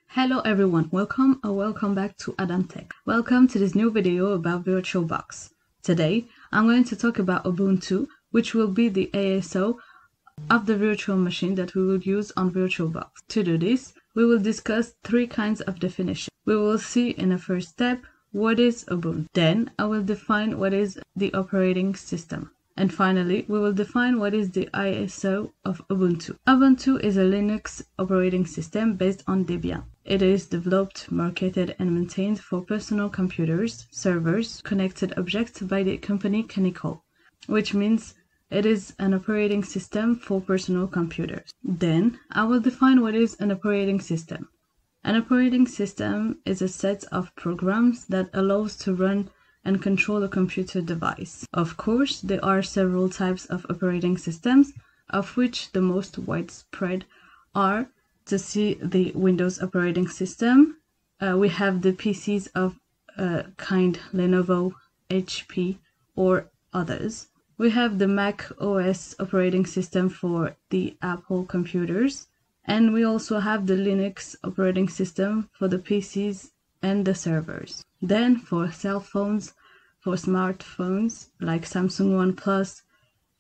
Hello everyone, welcome back to ADAME-TECHS. Welcome to this new video about VirtualBox. Today, I'm going to talk about Ubuntu, which will be the ASO of the virtual machine that we will use on VirtualBox. To do this, we will discuss three kinds of definition. We will see in the first step what is Ubuntu. Then, I will define what is the operating system. And finally, we will define what is the ISO of Ubuntu. Ubuntu is a Linux operating system based on Debian. It is developed, marketed, and maintained for personal computers, servers, connected objects by the company Canonical, which means it is an operating system for personal computers. Then, I will define what is an operating system. An operating system is a set of programs that allows to run and control a computer device. Of course, there are several types of operating systems, of which the most widespread are to see the Windows operating system. We have the PCs of kind Lenovo, HP, or others. We have the Mac OS operating system for the Apple computers, and we also have the Linux operating system for the PCs and the servers. Then for cell phones, for smartphones like Samsung One Plus,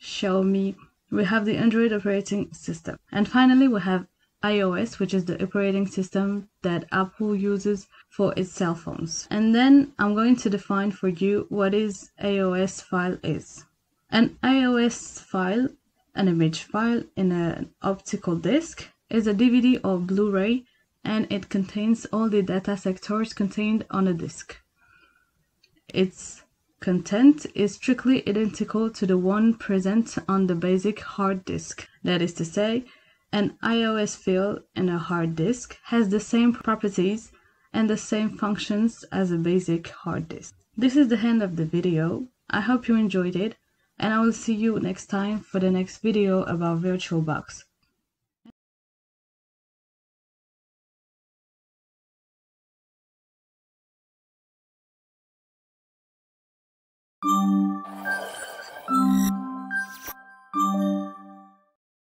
Xiaomi, we have the Android operating system. And finally, we have iOS, which is the operating system that Apple uses for its cell phones. And then I'm going to define for you what is iOS file is. An iOS file, an image file in an optical disc, is a DVD or Blu-ray, and it contains all the data sectors contained on a disk. Its content is strictly identical to the one present on the basic hard disk. That is to say, an iOS file in a hard disk has the same properties and the same functions as a basic hard disk. This is the end of the video. I hope you enjoyed it, and I will see you next time for the next video about VirtualBox.